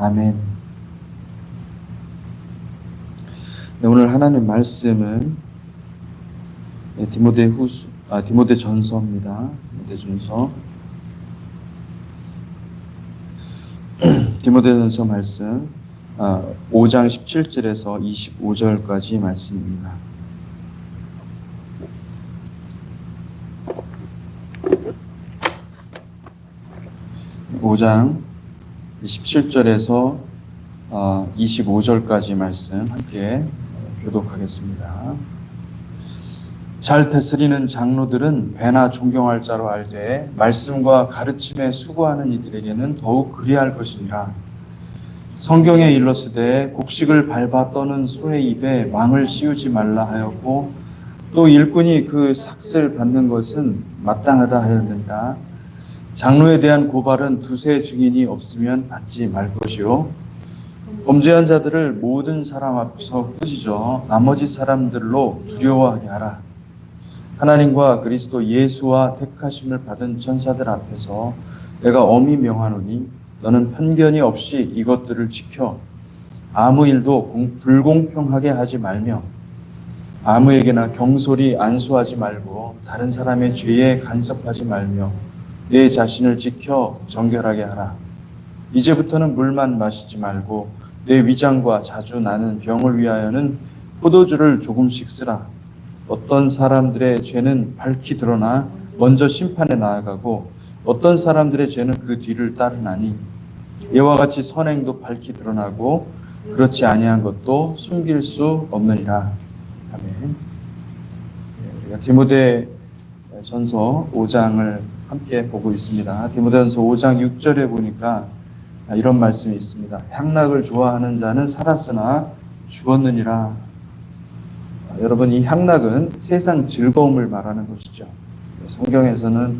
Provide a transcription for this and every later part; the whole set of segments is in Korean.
아멘. 네, 오늘 하나님 말씀은 디모데전서입니다. 디모데전서. 디모데전서 말씀 5장 17절에서 25절까지 말씀입니다. (5장 17절에서 25절까지) 말씀 함께 교독하겠습니다. 잘 다스리는 장로들은 배나 존경할 자로 알되 말씀과 가르침에 수고하는 이들에게는 더욱 그리할 것이니라. 성경에 일렀으되 곡식을 밟아 떠는 소의 입에 망을 씌우지 말라 하였고, 또 일꾼이 그 삭슬 받는 것은 마땅하다 하였느니라. 장로에 대한 고발은 두세 증인이 없으면 받지 말 것이요, 범죄한 자들을 모든 사람 앞에서 꾸짖어 나머지 사람들로 두려워하게 하라. 하나님과 그리스도 예수와 택하심을 받은 천사들 앞에서 내가 엄히 명하노니 너는 편견이 없이 이것들을 지켜 아무 일도 불공평하게 하지 말며 아무에게나 경솔히 안수하지 말고 다른 사람의 죄에 간섭하지 말며 내 자신을 지켜 정결하게 하라. 이제부터는 물만 마시지 말고 내 위장과 자주 나는 병을 위하여는 포도주를 조금씩 쓰라. 어떤 사람들의 죄는 밝히 드러나 먼저 심판에 나아가고 어떤 사람들의 죄는 그 뒤를 따르나니 이와 같이 선행도 밝히 드러나고 그렇지 아니한 것도 숨길 수 없느니라. 아멘. 우리가 디모데전서 5장을 함께 보고 있습니다. 디모데전서 5장 6절에 보니까 이런 말씀이 있습니다. 향락을 좋아하는 자는 살았으나 죽었느니라. 여러분, 이 향락은 세상 즐거움을 말하는 것이죠. 성경에서는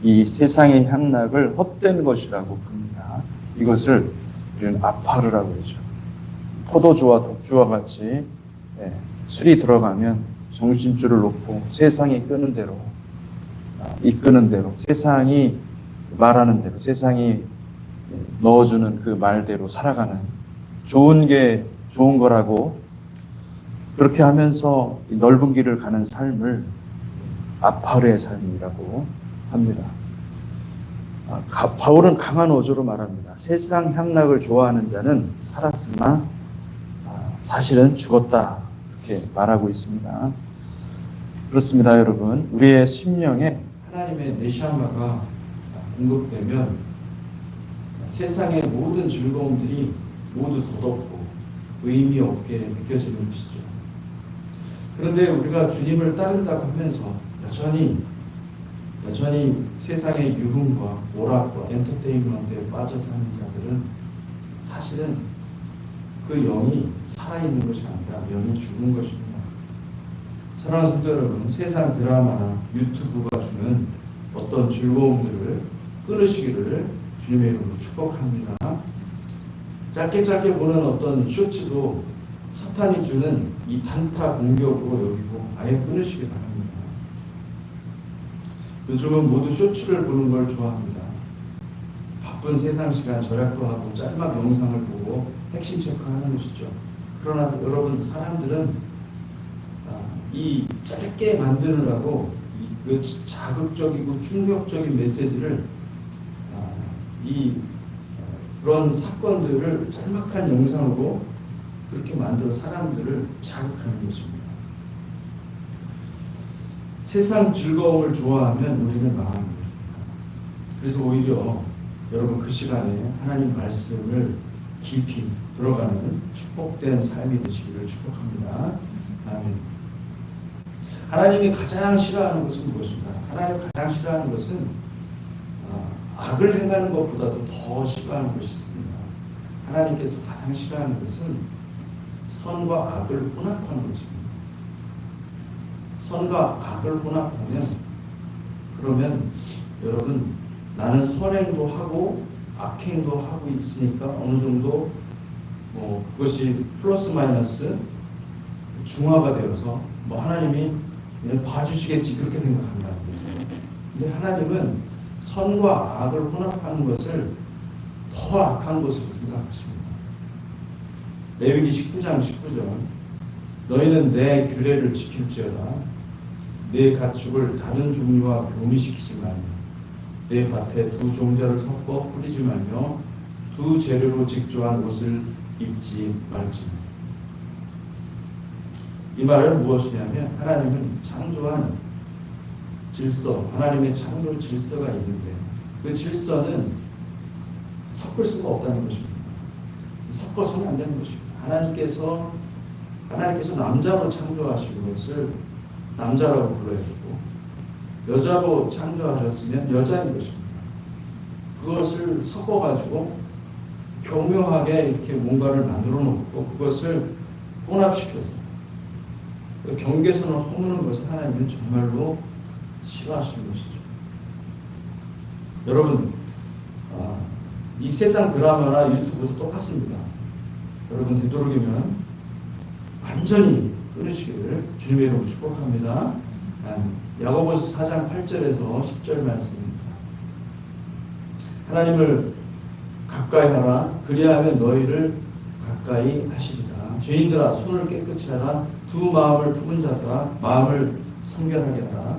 이 세상의 향락을 헛된 것이라고 부릅니다. 이것을 우리는 아파르라고 그러죠. 포도주와 독주와 같이 술이 들어가면 정신줄을 놓고 세상이 끄는 대로, 이끄는 대로, 세상이 말하는 대로, 세상이 넣어주는 그 말대로 살아가는, 좋은 게 좋은 거라고 그렇게 하면서 넓은 길을 가는 삶을 아파르의 삶이라고 합니다. 바울은 강한 어조로 말합니다. 세상 향락을 좋아하는 자는 살았으나 사실은 죽었다, 이렇게 말하고 있습니다. 그렇습니다, 여러분. 우리의 심령에 하나님의 네샤마가 공급되면 세상의 모든 즐거움들이 모두 덧없고 의미 없게 느껴지는 것이죠. 그런데 우리가 주님을 따른다고 하면서 여전히 세상의 유흥과 오락과 엔터테인먼트에 빠져 사는 자들은 사실은 그 영이 살아있는 것이 아니라 영이 죽은 것입니다. 사랑하는 성도 여러분, 세상 드라마나 유튜브가 주는 어떤 즐거움들을 끊으시기를 주님의 이름으로 축복합니다. 짧게 보는 어떤 쇼츠도 사탄이 주는 이 단타 공격으로 여기고 아예 끊으시기 바랍니다. 요즘은 모두 쇼츠를 보는 걸 좋아합니다. 바쁜 세상 시간 절약도 하고 짤막 영상을 보고 핵심 체크하는 것이죠. 그러나 여러분, 사람들은 이 짧게 만드느라고 그 자극적이고 충격적인 메시지를 그런 사건들을 짤막한 영상으로 그렇게 만들어 사람들을 자극하는 것입니다. 세상 즐거움을 좋아하면 우리는 망합니다. 그래서 오히려 여러분, 그 시간에 하나님 말씀을 깊이 들어가는 축복된 삶이 되시기를 축복합니다. 아멘. 하나님이 가장 싫어하는 것은 무엇인가? 하나님 가장 싫어하는 것은 악을 행하는 것보다도 더 싫어하는 것이 있습니다. 하나님께서 가장 싫어하는 것은 선과 악을 혼합하는 것입니다. 선과 악을 혼합하면, 그러면 여러분, 나는 선행도 하고 악행도 하고 있으니까 어느 정도 그것이 플러스 마이너스 중화가 되어서 하나님이 그냥 봐주시겠지, 그렇게 생각한다는 거죠. 근데 하나님은 선과 악을 혼합하는 것을 더 악한 것으로 생각하십니다. 레위기 19장 19절 너희는 내 규례를 지킬지어다 내 가축을 다른 종류와 교미시키지 말며 내 밭에 두 종자를 섞어 뿌리지 말며 두 재료로 직조한 옷을 입지 말지. 이 말은 무엇이냐면 하나님은 창조한 질서, 하나님의 창조 질서가 있는데 그 질서는 섞을 수가 없다는 것입니다. 섞어서는 안 되는 것입니다. 하나님께서 남자로 창조하신 것을 남자라고 불러야 되고 여자로 창조하셨으면 여자인 것입니다. 그것을 섞어가지고 교묘하게 이렇게 뭔가를 만들어 놓고 그것을 혼합시켜서 경계선을 허무는 것을 하나님은 정말로 싫어하시는 것이죠. 여러분, 이 세상 드라마나 유튜브도 똑같습니다. 여러분 되도록이면 완전히 끊으시기를 주님의 이름으로 축복합니다. 야고보서 4장 8절에서 10절 말씀입니다. 하나님을 가까이 하라. 그리하면 너희를 가까이 하시리라. 죄인들아 손을 깨끗이 하라. 두 마음을 품은 자들아 마음을 성결하게 하라.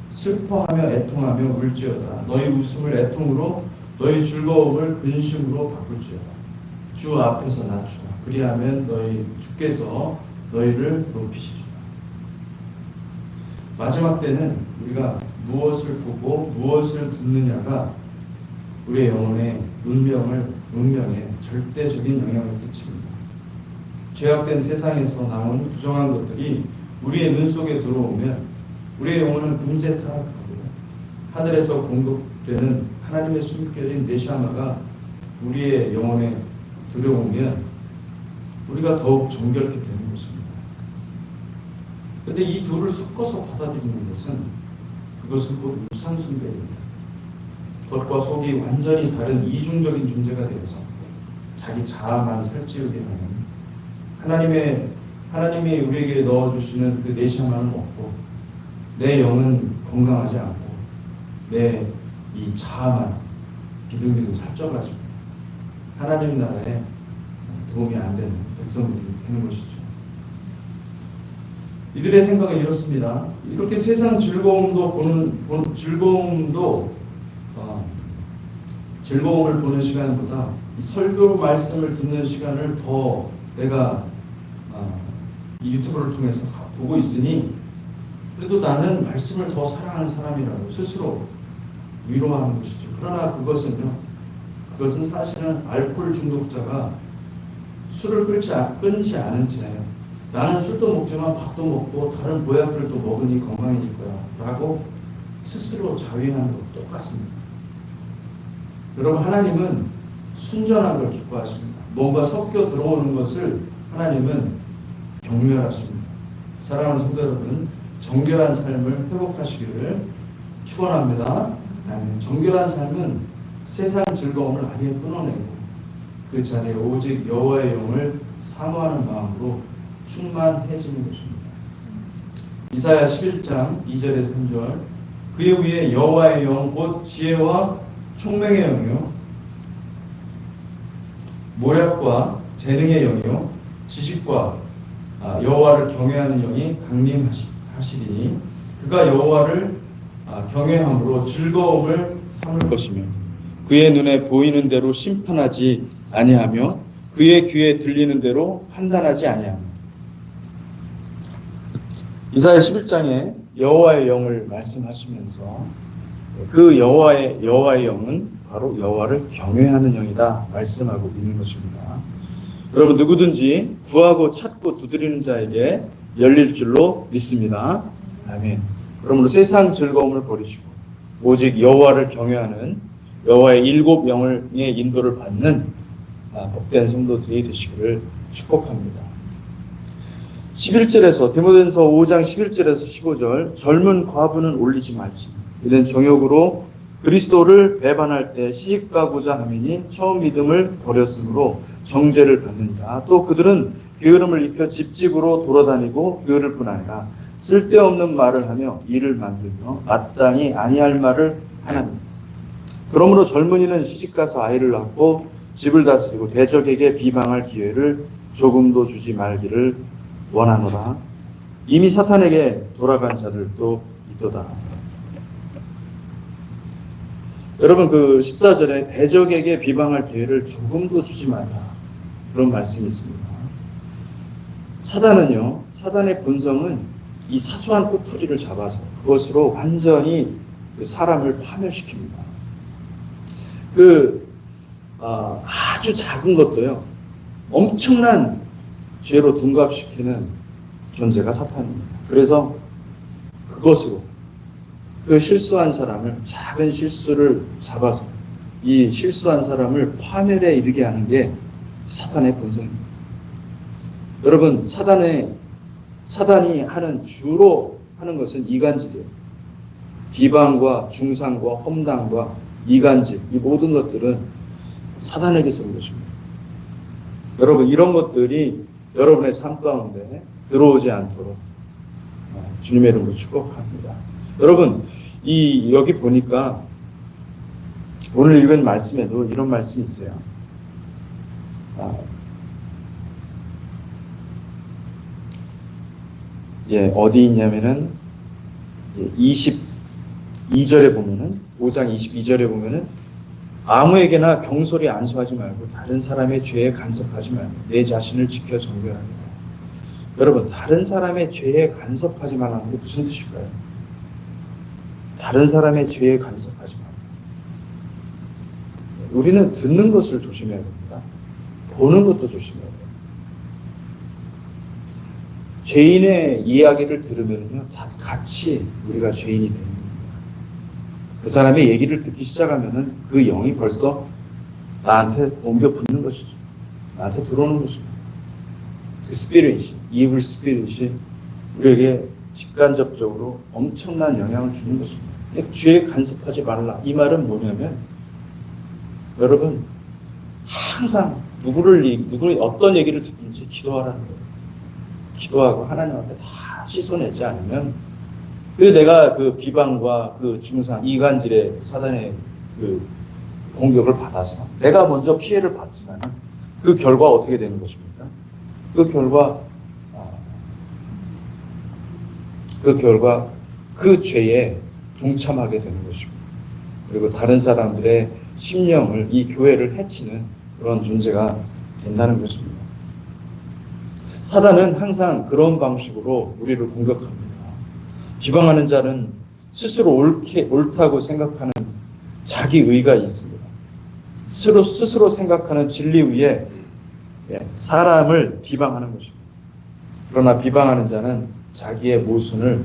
슬퍼하며 애통하며 울지어다. 너희 웃음을 애통으로 너희 즐거움을 근심으로 바꿀지어다. 주 앞에서 낮추라. 그리하면 주께서 너희를 높이시리라. 마지막 때는 우리가 무엇을 보고 무엇을 듣느냐가 우리의 영혼의 운명에 절대적인 영향을 끼칩니다. 죄악된 세상에서 나온 부정한 것들이 우리의 눈 속에 들어오면 우리의 영혼은 금세 타락하고 하늘에서 공급되는 하나님의 숨결인 네샤마가 우리의 영혼에 들어오면 우리가 더욱 정결케 되는 것입니다. 그런데 이 둘을 섞어서 받아들이는 그것은 곧 우상숭배입니다. 겉과 속이 완전히 다른 이중적인 존재가 되어서 자기 자아만 살찌우게 하는 하나님이 우리에게 넣어주시는 그 네샤마는 없고 내 영은 건강하지 않고 내 이 자아만 비둘기도 살쪄가지고 하나님 나라에 도움이 안 되는 백성들이 되는 것이죠. 이들의 생각은 이렇습니다. 이렇게 세상 즐거움을 보는 시간보다 이 설교 말씀을 듣는 시간을 더 내가 이 유튜브를 통해서 보고 있으니 그래도 나는 말씀을 더 사랑하는 사람이라고 스스로 위로하는 것이죠. 그러나 그것은 사실은 알코올 중독자가 술을 끊지 않은 채 나는 술도 먹지만 밥도 먹고 다른 보약들도 먹으니 건강해질 거야 라고 스스로 자위하는 것도 똑같습니다. 여러분 하나님은 순전한 걸 기뻐하십니다. 뭔가 섞여 들어오는 것을 하나님은 경멸하십니다. 사랑하는 성도 여러분, 정결한 삶을 회복하시기를 축원합니다. 정결한 삶은 세상 즐거움을 아예 끊어내고 그 자리에 오직 여호와의 영을 사모하는 마음으로 충만해지는 것입니다. 이사야 11장 2절에서 3절 그의 위에 여호와의 영 곧 지혜와 총명의 영이요 모략과 재능의 영이요 지식과 여호와를 경외하는 영이 강림하시리니 그가 여호와를 경외함으로 즐거움을 삼을 것이며 그의 눈에 보이는 대로 심판하지 아니하며 그의 귀에 들리는 대로 판단하지 아니하며. 이사야 11장에 여호와의 영을 말씀하시면서 그 여호와의 영은 바로 여호와를 경외하는 영이다 말씀하고 있는 것입니다. 여러분 누구든지 구하고 찾고 두드리는 자에게 열릴 줄로 믿습니다. 아멘. 그러므로 세상 즐거움을 버리시고 오직 여호와를 경외하는 여호와의 7 영의 인도를 받는 복된 성도들이 되시기를 축복합니다. 11절에서 디모데전서 5장 11절에서 15절 젊은 과부는 올리지 말지 이는 정욕으로 그리스도를 배반할 때 시집가고자 하미니 처음 믿음을 버렸으므로 정죄를 받는다. 또 그들은 게으름을 익혀 집집으로 돌아다니고 게으를 뿐 아니라 쓸데없는 말을 하며 일을 만들며 마땅히 아니할 말을 하나니 그러므로 젊은이는 시집가서 아이를 낳고 집을 다스리고 대적에게 비방할 기회를 조금도 주지 말기를 원하노라. 이미 사탄에게 돌아간 자들도 있도다. 여러분, 그 14절에 대적에게 비방할 기회를 조금도 주지 말라, 그런 말씀이 있습니다. 사단은요, 사단의 본성은 이 사소한 꼬투리를 잡아서 그것으로 완전히 그 사람을 파멸시킵니다. 아주 작은 것도요, 엄청난 죄로 둔갑시키는 존재가 사탄입니다. 그래서 그것으로 그 실수한 사람을, 작은 실수를 잡아서 이 실수한 사람을 파멸에 이르게 하는 게 사탄의 본성입니다. 여러분, 사단이 주로 하는 것은 이간질이에요. 비방과 중상과 험담과 이간질, 이 모든 것들은 사단에게서 온 것입니다. 여러분, 이런 것들이 여러분의 삶 가운데 들어오지 않도록 주님의 이름으로 축복합니다. 여러분, 여기 보니까 오늘 읽은 말씀에도 이런 말씀이 있어요. 어디 있냐면은 22절에 보면은, 5장 22절에 보면은, 아무에게나 경솔히 안수하지 말고 다른 사람의 죄에 간섭하지 말고 내 자신을 지켜 정결하리라. 여러분, 다른 사람의 죄에 간섭하지 말라는 게 무슨 뜻일까요? 다른 사람의 죄에 간섭하지 말고. 우리는 듣는 것을 조심해야 됩니다. 보는 것도 조심해야 돼요. 죄인의 이야기를 들으면요, 다 같이 우리가 죄인이 됩니다. 그 사람의 얘기를 듣기 시작하면은 그 영이 벌써 나한테 옮겨 붙는 것이죠. 나한테 들어오는 것이죠. 그 스피릿이, 이블 스피릿이 우리에게 직간접적으로 엄청난 영향을 주는 것입니다. 죄에 간섭하지 말라. 이 말은 뭐냐면, 여러분, 항상 누구를 어떤 얘기를 듣든지 기도하라는 거예요. 기도하고 하나님 앞에 다 씻어내지 않으면, 내가 그 비방과 그 중상, 이간질의 사단의 그 공격을 받아서 내가 먼저 피해를 받지만 그 결과 어떻게 되는 것입니까? 그 결과 그 죄에 동참하게 되는 것입니다. 그리고 다른 사람들의 심령을, 이 교회를 해치는 그런 존재가 된다는 것입니다. 사단은 항상 그런 방식으로 우리를 공격합니다. 비방하는 자는 스스로 옳다고 생각하는 자기의가 있습니다. 스스로 생각하는 진리 위에 사람을 비방하는 것입니다. 그러나 비방하는 자는 자기의 모순을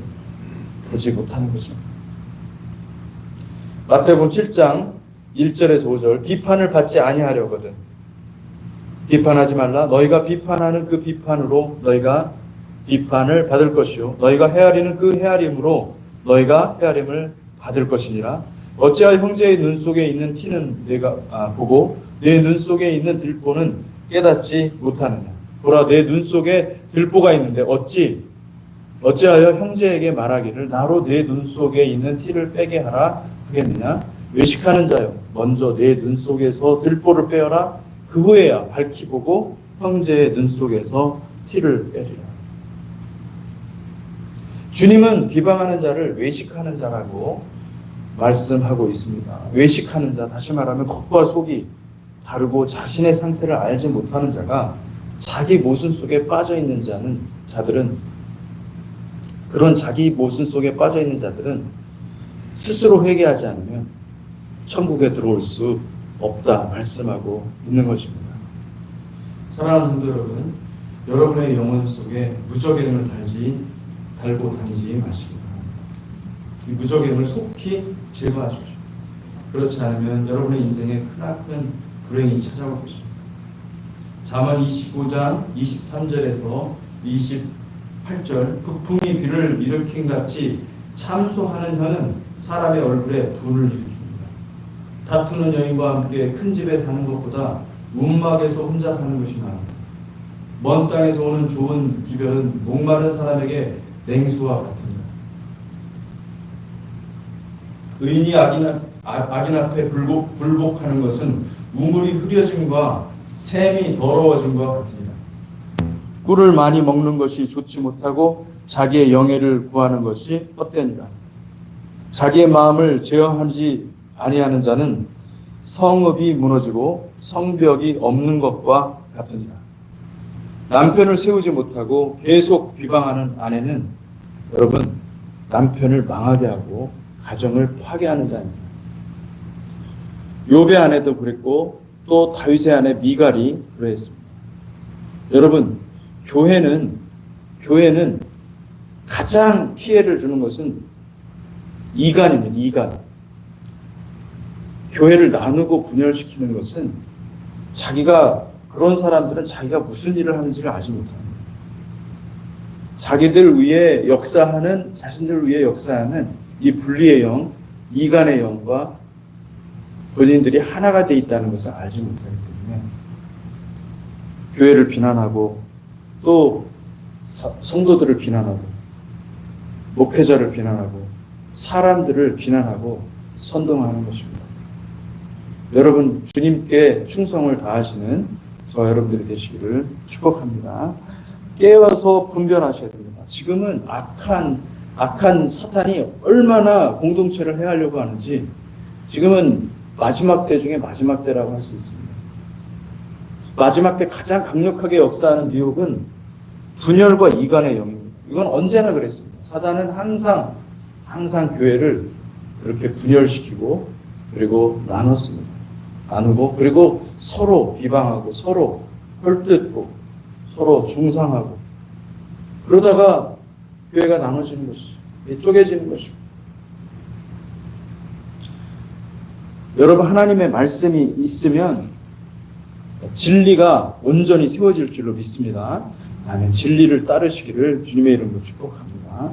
보지 못하는 것입니다. 마태복음 7장 1절에서 5절, 비판을 받지 아니하려거든 비판하지 말라. 너희가 비판하는 그 비판으로 너희가 비판을 받을 것이요, 너희가 헤아리는 그 헤아림으로 너희가 헤아림을 받을 것이니라. 어찌하여 형제의 눈 속에 있는 티는 내가 보고 내 눈 속에 있는 들보는 깨닫지 못하느냐. 보라, 내 눈 속에 들보가 있는데 어찌하여 형제에게 말하기를 나로 내 눈 속에 있는 티를 빼게 하라 하겠느냐. 외식하는 자여, 먼저 내 눈 속에서 들보를 빼어라. 그 후에야 밝히 보고 형제의 눈 속에서 티를 빼리라. 주님은 비방하는 자를 외식하는 자라고 말씀하고 있습니다. 외식하는 자, 다시 말하면 겉과 속이 다르고 자신의 상태를 알지 못하는 자가, 자기 모순 속에 빠져 있는 자들은 그런 자기 모순 속에 빠져 있는 자들은 스스로 회개하지 않으면 천국에 들어올 수 없다 말씀하고 있는 것입니다. 사랑하는 성도 여러분, 여러분의 영혼 속에 무적행을 달고 다니지 마시기 바랍니다. 이 무적행을 속히 제거하십시오. 그렇지 않으면 여러분의 인생에 크나큰 불행이 찾아올 것입니다. 잠언 25장 23절에서 28절, 북풍이 비를 일으킨 같이 참소하는 혀는 사람의 얼굴에 분을 일으킵니다. 다투는 여인과 함께 큰 집에 사는 것보다 움막에서 혼자 사는 것이 나은다. 먼 땅에서 오는 좋은 기별은 목마른 사람에게 냉수와 같습니다. 의인이 악인 앞에 굴복하는 것은 우물이 흐려짐과 샘이 더러워짐과 같으니라. 꿀을 많이 먹는 것이 좋지 못하고 자기의 영예를 구하는 것이 헛되니라. 자기의 마음을 제어하지 아니하는 자는 성읍이 무너지고 성벽이 없는 것과 같으니라. 남편을 세우지 못하고 계속 비방하는 아내는 여러분 남편을 망하게 하고 가정을 파괴하는 자입니다. 욥의 아내도 그랬고 또 다윗의 아내 미갈이 그러했습니다. 여러분 교회는 가장 피해를 주는 것은 이간입니다. 이간. 교회를 나누고 분열시키는 것은 그런 사람들은 자기가 무슨 일을 하는지를 알지 못합니다. 자신들을 위해 역사하는 이 분리의 영, 이간의 영과 본인들이 하나가 돼 있다는 것을 알지 못하기 때문에 교회를 비난하고 또 성도들을 비난하고 목회자를 비난하고 사람들을 비난하고 선동하는 것입니다. 여러분 주님께 충성을 다하시는 저와 여러분들이 되시기를 축복합니다. 깨어서 분별하셔야 됩니다. 지금은 악한 사탄이 얼마나 공동체를 해하려고 하는지 지금은 마지막 때 중에 마지막 때라고 할 수 있습니다. 마지막 때 가장 강력하게 역사하는 미혹은 분열과 이간의 영입니다. 이건 언제나 그랬습니다. 사단은 항상 교회를 그렇게 분열시키고 그리고 나누고 그리고 서로 비방하고 서로 헐뜯고 서로 중상하고 그러다가 교회가 나눠지는 것이죠. 쪼개지는 것이죠. 여러분 하나님의 말씀이 있으면 진리가 온전히 세워질 줄로 믿습니다. 아멘. 진리를 따르시기를 주님의 이름으로 축복합니다.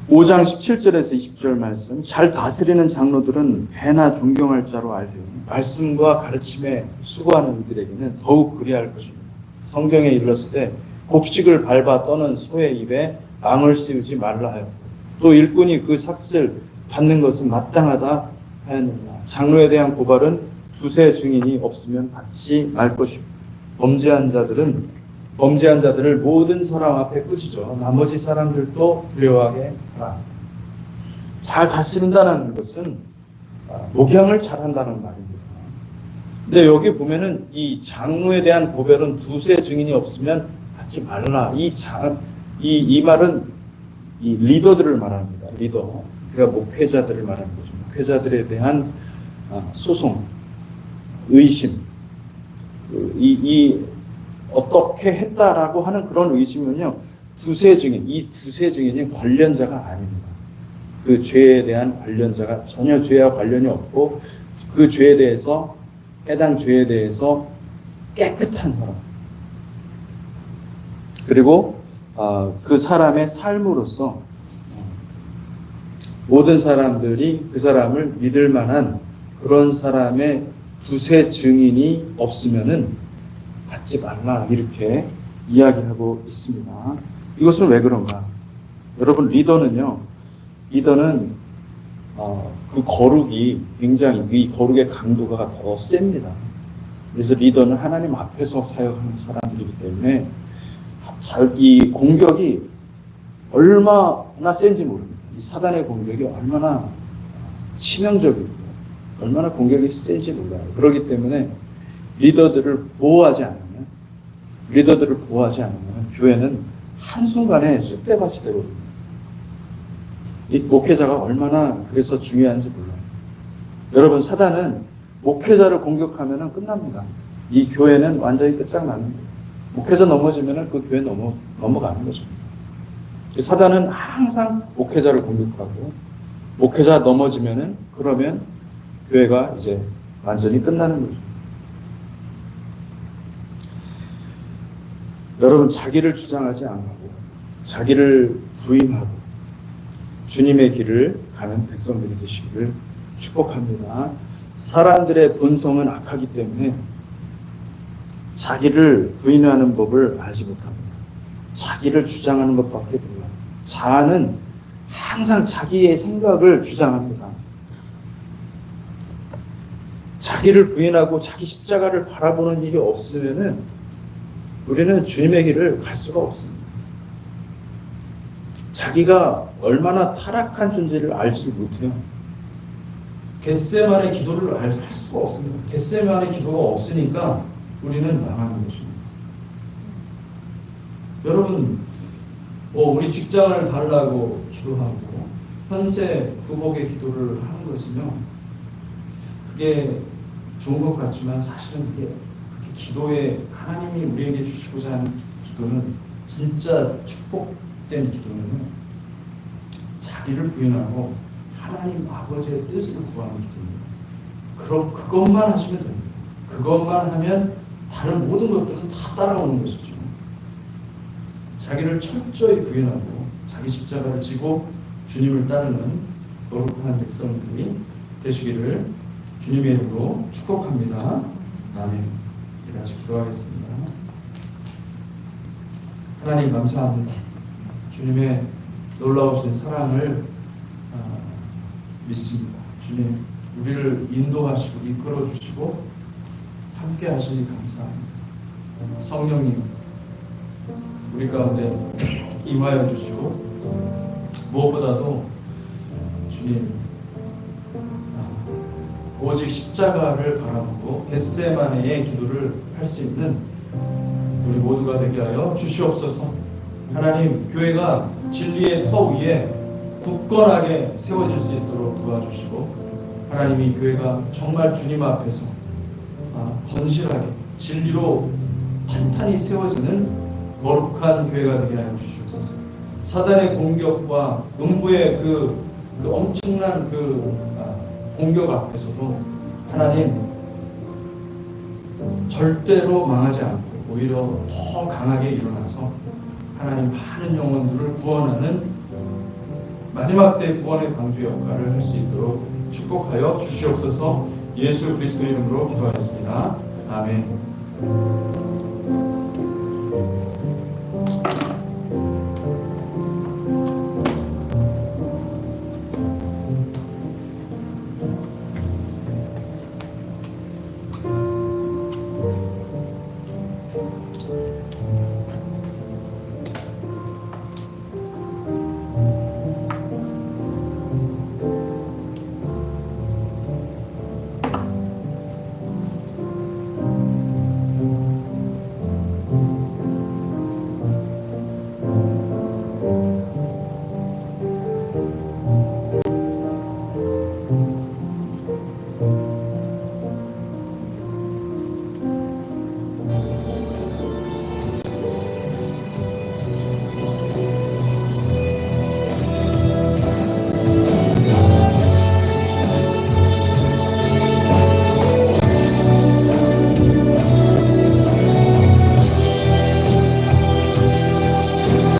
5장 17절에서 20절 말씀. 잘 다스리는 장로들은 배나 존경할 자로 알되오니 말씀과 가르침에 수고하는 이들에게는 더욱 그리할 것입니다. 성경에 이르렀을 곡식을 밟아 떠는 소의 입에 망을 씌우지 말라 하였고 또 일꾼이 그 삭슬 받는 것은 마땅하다 하였느니라. 장로에 대한 고발은 두세 증인이 없으면 받지 말 것이고 범죄한 자들을 모든 사람 앞에 꾸짖어 나머지 사람들도 두려워하게 하라. 잘 다스린다는 것은 목양을 잘한다는 말입니다. 근데 여기 보면은 이 장로에 대한 고발은 두세 증인이 없으면 받지 말라. 이 말은 이 리더들을 말합니다. 리더. 그러니까 목회자들을 말하는 거죠. 목회자들에 대한 소송, 의심, 이 어떻게 했다라고 하는 그런 의심은요, 두세 증인이 관련자가 아닙니다. 그 죄에 대한 관련자가 전혀 죄와 관련이 없고 그 죄에 대해서 해당 죄에 대해서 깨끗한 사람 그리고 그 사람의 삶으로서 모든 사람들이 그 사람을 믿을 만한 그런 사람의 두세 증인이 없으면은 받지 말라 이렇게 이야기하고 있습니다. 이것은 왜 그런가? 여러분 리더는 그 거룩이 굉장히 이 거룩의 강도가 더 셉니다. 그래서 리더는 하나님 앞에서 사역하는 사람들이기 때문에 이 공격이 얼마나 센지 모릅니다. 이 사단의 공격이 얼마나 치명적이고 얼마나 공격이 센지 몰라요. 그렇기 때문에 리더들을 보호하지 않으면 교회는 한순간에 쑥대밭이 되거든요. 이 목회자가 얼마나 그래서 중요한지 몰라요. 여러분 사단은 목회자를 공격하면 끝납니다. 이 교회는 완전히 끝장납니다. 목회자 넘어지면 그 교회 넘어가는 거죠. 사단은 항상 목회자를 공격하고 목회자 넘어지면은 그러면 교회가 이제 완전히 끝나는 거죠. 여러분 자기를 주장하지 않고 자기를 부인하고 주님의 길을 가는 백성들이 되시기를 축복합니다. 사람들의 본성은 악하기 때문에 자기를 부인하는 법을 알지 못합니다. 자기를 주장하는 것밖에 몰라요. 자아는 항상 자기의 생각을 주장합니다. 자기를 부인하고 자기 십자가를 바라보는 일이 없으면은 우리는 주님의 길을 갈 수가 없습니다. 자기가 얼마나 타락한 존재를 알지를 못해요. 겟세마네 기도를 할 수가 없습니다. 겟세마네 기도가 없으니까 우리는 망하는 것입니다. 여러분, 우리 직장을 달라고 기도하고 현세 구복의 기도를 하는 것은요, 그게 좋은 것 같지만 사실은 그게 기도에 하나님이 우리에게 주시고자 하는 기도는 진짜 축복된 기도는 자기를 부인하고 하나님 아버지의 뜻을 구하는 기도입니다. 그럼 그것만 하시면 됩니다. 그것만 하면 다른 모든 것들은 다 따라오는 것이죠. 자기를 철저히 부인하고 자기 십자가를 지고 주님을 따르는 거룩한 백성들이 되시기를 주님의 이름으로 축복합니다. 아멘. 같이 기도하겠습니다. 하나님 감사합니다. 주님의 놀라우신 사랑을 믿습니다. 주님, 우리를 인도하시고 이끌어 주시고 함께 하시니 감사합니다. 성령님, 우리 가운데 임하여 주시고 무엇보다도 주님, 오직 십자가를 바라보고 겟세마네의 기도를 할 수 있는 우리 모두가 되게 하여 주시옵소서. 하나님, 교회가 진리의 터 위에 굳건하게 세워질 수 있도록 도와주시고, 하나님이 교회가 정말 주님 앞에서 건실하게 진리로 탄탄히 세워지는 거룩한 교회가 되게 하여 주시옵소서. 사단의 공격과 음부의 그 엄청난 공격 앞에서도 하나님 절대로 망하지 않고 오히려 더 강하게 일어나서 하나님 많은 영혼들을 구원하는 마지막 때 구원의 방주 역할을 할 수 있도록 축복하여 주시옵소서. 예수 그리스도 이름으로 기도하겠습니다. 아멘.